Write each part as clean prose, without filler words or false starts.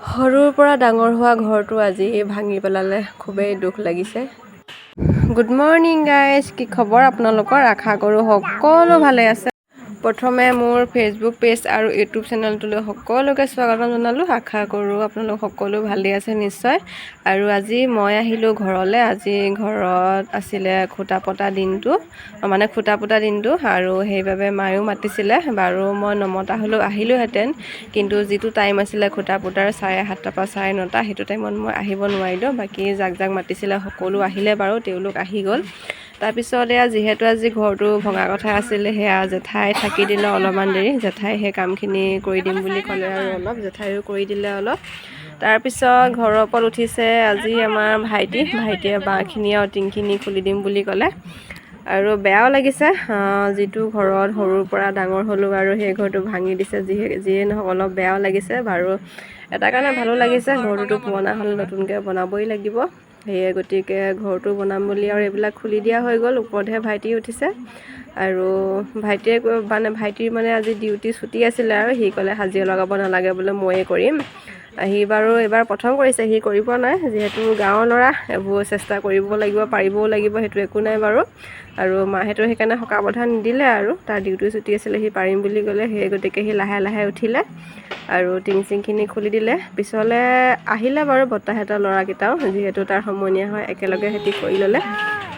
সৰুৰ পৰা ডাঙৰ হোৱা ঘৰটো আজি ভাঙি পেলালে, খুবেই দুখ লাগিছে। গুড মৰ্ণিং গাইজ, কি খবৰ আপোনালোকৰ? আশা কৰোঁ সকলো ভালে আছে। প্ৰথমে মোৰ ফেচবুক পেজ আৰু ইউটিউব চেনেলটোলৈ সকলোকে স্বাগতম জনালোঁ। আশা কৰোঁ আপোনালোক সকলো ভালেই আছে নিশ্চয়। আৰু আজি মই আহিলোঁ ঘৰলৈ। আজি ঘৰত আছিলে খুঁটা পতা দিনটো, আৰু সেইবাবে মায়েও মাতিছিলে। বাৰু মই নমতা হ'লেও আহিলোঁহেঁতেন, কিন্তু যিটো টাইম আছিলে খুঁটা পোতাৰ 7:30 পৰা 9:30, সেইটো টাইমত মই আহিব নোৱাৰিলোঁ। বাকী যাক মাতিছিলে সকলো আহিলে বাৰু, তেওঁলোক আহি গ'ল। তাৰপিছত যিহেতু আজি ঘৰটো ভঙা কথা আছিলে, সেয়া জেঠাই থাকি দিলে অলপমান দেৰি। জেঠাই সেই কামখিনি কৰি দিম বুলি ক'লে আৰু জেঠাইও কৰি দিলে অলপ। তাৰপিছত ঘৰৰ ওপৰত উঠিছে আজি আমাৰ ভাইটিয়ে বাঁহখিনি আৰু টিংখিনি খুলি দিম বুলি ক'লে। আৰু বেয়াও লাগিছে, যিটো ঘৰত সৰুৰ পৰা ডাঙৰ হ'লোঁ আৰু সেই ঘৰটো ভাঙি দিছে। যিয়ে নহওক অলপ বেয়াও লাগিছে বাৰু। এটা কাৰণে ভালো লাগিছে, ঘৰটোতো পুৰণা হ'লে নতুনকৈ বনাবই লাগিব। সেয়ে গতিকে ঘৰটো বনাম বুলি আৰু এইবিলাক খুলি দিয়া হৈ গ'ল। ওপৰতহে ভাইটি উঠিছে। আৰু ভাইটিৰ আজি ডিউটি ছুটি আছিলে, আৰু সি ক'লে হাজিৰা লগাব নালাগে বোলে, ময়ে কৰিম। সি বাৰু এইবাৰ প্ৰথম কৰিছে, সি কৰিব নাই। যিহেতু গাঁৱৰ ল'ৰা, এইবোৰ চেষ্টা কৰিব লাগিব, পাৰিবও লাগিব, সেইটো একো নাই বাৰু। আৰু মাহেঁতেও সেইকাৰণে সকাহ-বধা নিদিলে, আৰু তাৰ ডিউটি ছুটি আছিলে, সি পাৰিম বুলি ক'লে। সেই গতিকে সি লাহে লাহে উঠিলে আৰু টিং-চিংখিনি খুলি দিলে। পিছলৈ আহিলে বাৰু বৰ্তাহঁতৰ ল'ৰাকেইটাও, যিহেতু তাৰ সমনীয়া হয়, একেলগে সিহঁতি কৰি ল'লে।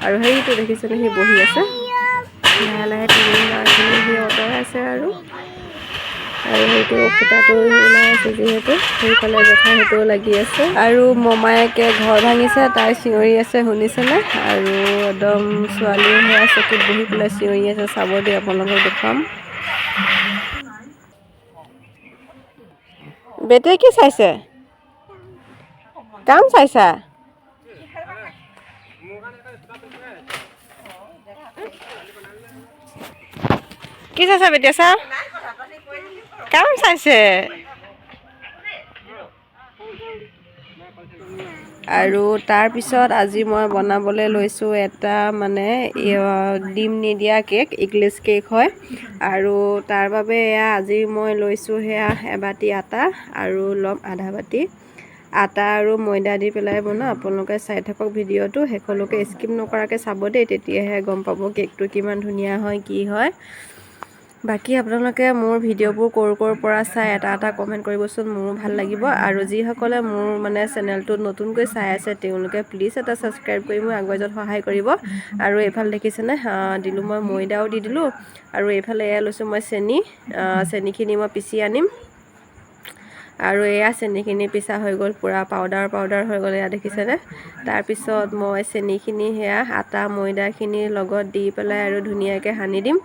আৰু সেইটো দেখিছেনে, সি বহি আছে লাহে লাহে টিংখিনি সি অঁতৰাই আছে। আৰু সেইটো খুঁটাটো ওলাই আছে, যিহেতু সেইফালে জেঠাই সেইটোও লাগি আছে। আৰু মমায়েকে ঘৰ ভাঙিছে, তাই চিঞৰি আছে, শুনিছেনে? আৰু একদম ছোৱালীও সেয়া চকীত বহি পেলাই চিঞৰি আছে। চাব দেই, আপোনালোকক দেখুৱাম। বেটে কি চাইছে? কাম চাইছা? কি চাইছা বেটে? চা, কাম চাইছে। আৰু তাৰপিছত আজি মই বনাবলৈ লৈছোঁ এটা ডিম নিদিয়া কেক, ইগলেছ কেক হয়। আৰু তাৰ বাবে আজি মই লৈছোঁ এবাটি আটা, আৰু ল'ম আধা বাটি। আটা আৰু ময়দা দি পেলাই বনাওঁ। আপোনালোকে চাই থাকক ভিডিঅ'টো, শেষলৈকে স্কিপ নকৰাকৈ চাব দেই, তেতিয়াহে গম পাব কেকটো কিমান ধুনীয়া হয়, কি হয়। বাকী আপোনালোকে মোৰ ভিডিঅ'বোৰ ক'ৰ পৰা চাই এটা কমেণ্ট কৰিবচোন, মোৰো ভাল লাগিব। আৰু যিসকলে মোৰ চেনেলটো নতুনকৈ চাই আছে, তেওঁলোকে প্লিজ এটা ছাবস্ক্ৰাইব কৰি মোৰ আগুৱাই যোৱাত সহায় কৰিব। আৰু এইফালে দেখিছেনে, দিলোঁ মই ময়দাও দি দিলোঁ। আৰু এইফালে লৈছোঁ মই চেনিখিনি মই পিচি আনিম। আৰু চেনিখিনি পিছা হৈ গ'ল, পূৰা পাউডাৰ হৈ গ'ল, দেখিছেনে? তাৰপিছত মই চেনিখিনি আটা ময়দাখিনিৰ লগত দি পেলাই আৰু ধুনীয়াকৈ সানি দিম।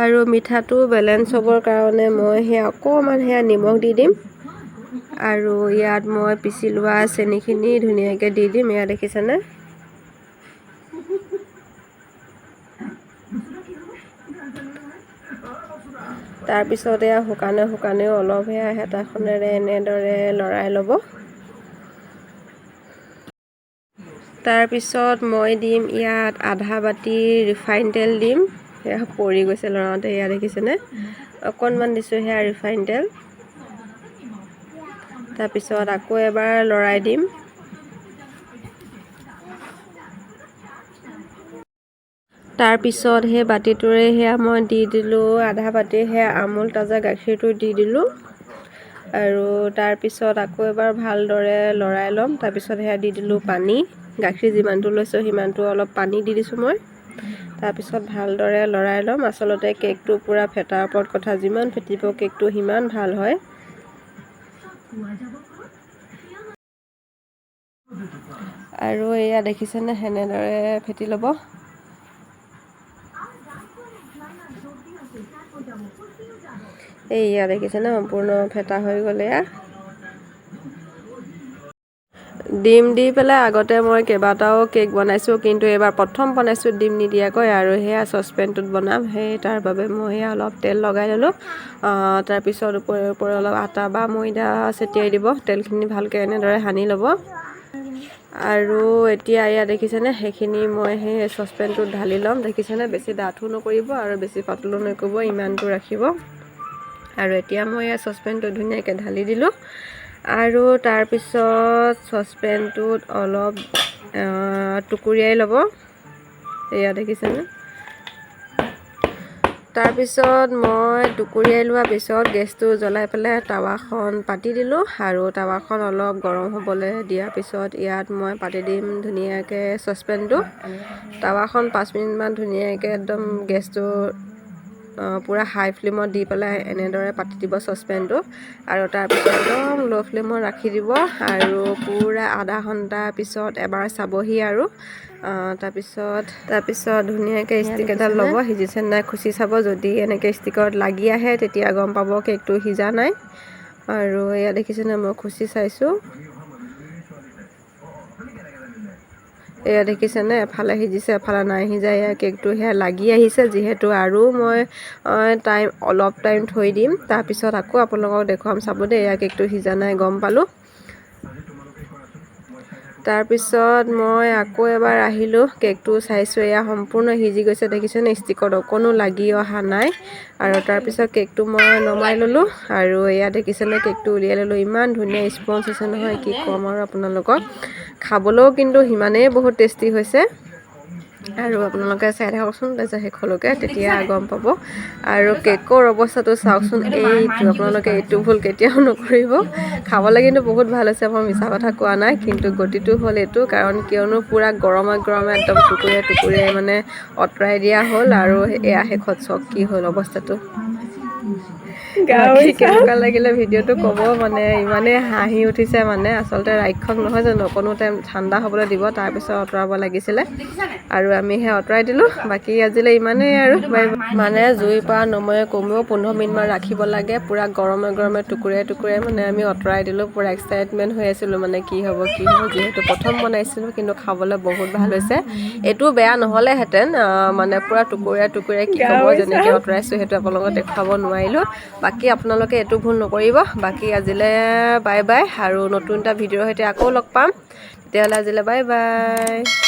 আৰু মিঠাটো বেলেঞ্চ হ'বৰ কাৰণে মই অকণমান নিমখ দি দিম। আৰু ইয়াত মই পিচি লোৱা চেনিখিনি ধুনীয়াকৈ দি দিম। দেখিছেনে? তাৰপিছত শুকানেও অলপ হেতাখনেৰে এনেদৰে লৰাই ল'ব। তাৰপিছত মই দিম ইয়াত আধা বাটি ৰিফাইন তেল দিম। পৰি গৈছে লৰাওঁতে, দেখিছেনে? অকণমান দিছোঁ ৰিফাইন তেল। তাৰপিছত আকৌ এবাৰ লৰাই দিম। তাৰপিছত সেই বাতিটোৰে মই দি দিলোঁ আধা বাটি আমুল তাজা গাখীৰটো দি দিলোঁ। আৰু তাৰপিছত আকৌ এবাৰ ভালদৰে লৰাই ল'ম। তাৰপিছত দি দিলোঁ পানী। গাখীৰ যিমানটো লৈছোঁ সিমানটো অলপ পানী দি দিছোঁ মই। তাৰপিছত ভালদৰে লৰাই ল'ম। আচলতে কেকটো পূৰা ফেটাৰ ওপৰত কথা, যিমান ফেটিব কেকটো সিমান ভাল হয়। আৰু দেখিছেনে, সেনেদৰে ফেটি ল'ব। দেখিছেনে, সম্পূৰ্ণ ফেটা হৈ গ'লে। ডিম দি পেলাই আগতে মই কেইবাটাও কেক বনাইছোঁ, কিন্তু এইবাৰ প্ৰথম বনাইছোঁ ডিম নিদিয়াকৈ। আৰু চচপেনটোত বনাম, তাৰ বাবে মই অলপ তেল লগাই ল'লোঁ। তাৰপিছত ওপৰে অলপ আটা বা ময়দা ছটিয়াই দিব। তেলখিনি ভালকৈ এনেদৰে সানি ল'ব। আৰু এতিয়া দেখিছেনে, সেইখিনি মই চচপেনটোত ঢালি ল'ম। দেখিছেনে, বেছি ডাঠো নকৰিব আৰু বেছি পাতলো নকৰিব, ইমানটো ৰাখিব। আৰু এতিয়া মই এই চচপেনটো ধুনীয়াকৈ ঢালি দিলোঁ আৰু তাৰপিছত চচপেনটোত অলপ টুকুৰিয়াই ল'ব এয়া দেখিছেনে তাৰপিছত মই টুকুৰিয়াই লোৱাৰ পিছত গেছটো জ্বলাই পেলাই টাৱাখন পাতি দিলোঁ আৰু টাৱাখন অলপ গৰম হ'বলৈ দিয়াৰ পিছত ইয়াত মই পাতি দিম ধুনীয়াকৈ চচপেনটো টাৱাখন 5 মিনিটমান ধুনীয়াকৈ একদম গেছটো পুৰা হাই ফ্লেমত দি পেলাই এনেদৰে পাতি দিব চচপেনটো আৰু তাৰপিছত একদম ল' ফ্লেমত ৰাখি দিব আৰু পুৰা আধা ঘণ্টাৰ পিছত এবাৰ চাবহি আৰু তাৰপিছত ধুনীয়াকৈ ষ্টিক এডাল ল'ব সিজিছে নাই খুচি চাব যদি এনেকৈ ষ্টিকত লাগি আহে তেতিয়া গম পাব কেকটো সিজা নাই আৰু এয়া দেখিছেনে মই খুচি চাইছোঁ এয়া দেখিছেনে এফালে সিজিছে এফালে নাই সিজা এয়া কেকটো সেয়া লাগি আহিছে যিহেতু আৰু মই অলপ টাইম থৈ দিম তাৰপিছত আকৌ আপোনালোকক দেখুৱাম চাব দেই এয়া কেকটো সিজা নাই গম পালোঁ তাৰপিছত মই আকৌ এবাৰ আহিলোঁ কেকটো চাইছোঁ এয়া সম্পূৰ্ণ সিজি গৈছে দেখিছেনে ষ্টিকত অকণো লাগি অহা নাই আৰু তাৰপিছত কেকটো মই নমাই ল'লোঁ আৰু এয়া দেখিছেনে কেকটো উলিয়াই ল'লোঁ ইমান ধুনীয়া স্পঞ্জ হৈছে নহয় কি ক'ম আৰু আপোনালোকক খাবলৈও কিন্তু সিমানেই বহুত টেষ্টি হৈছে আৰু আপোনালোকে চাই থাককচোন তাৰপিছত শেষলৈকে তেতিয়া গম পাব আৰু কেকৰ অৱস্থাটো চাওকচোন এইটো আপোনালোকে এইটো ভুল কেতিয়াও নকৰিব খাবলৈ কিন্তু বহুত ভাল হৈছে মই মিছা কথা কোৱা নাই কিন্তু গতিটো হ'ল এইটো কাৰণ কিয়নো পুৰা গৰমে একদম টুকুৰে মানে আঁতৰাই দিয়া হ'ল আৰু এয়া শেষত চক কি হ'ল অৱস্থাটো কেনেকুৱা লাগিলে ভিডিঅ'টো ক'ব মানে ইমানেই হাঁহি উঠিছে মানে আচলতে ৰাক্ষস নহয় জানো অকণো টাইম ঠাণ্ডা হ'বলৈ দিব তাৰপিছত আঁতৰাব লাগিছিলে আৰু আমিহে আঁতৰাই দিলোঁ বাকী আজিলৈ ইমানেই আৰু মানে জুইৰ পৰা নময়ে কমেও 15 মিনিটমান ৰাখিব লাগে পুৰা গৰমে টুকুৰে মানে আমি আঁতৰাই দিলোঁ পুৰা এক্সাইটমেণ্ট হৈ আছিলোঁ মানে কি হ'ব যিহেতু প্ৰথম বনাইছিলোঁ কিন্তু খাবলৈ বহুত ভাল হৈছে এইটো বেয়া নহ'লেহেঁতেন মানে পুৰা টুকুৰে কি হ'ব যেনেকৈ আঁতৰাইছোঁ সেইটো আপোনালোকক দেখুৱাব নোৱাৰিলোঁ বাকী আপোনালোকে এইটো ভুল নকৰিব বাকী আজিলৈ বাই বাই আৰু নতুন এটা ভিডিঅ'ৰ সৈতে আকৌ লগ পাম তেতিয়াহ'লে আজিলৈ বাই বাই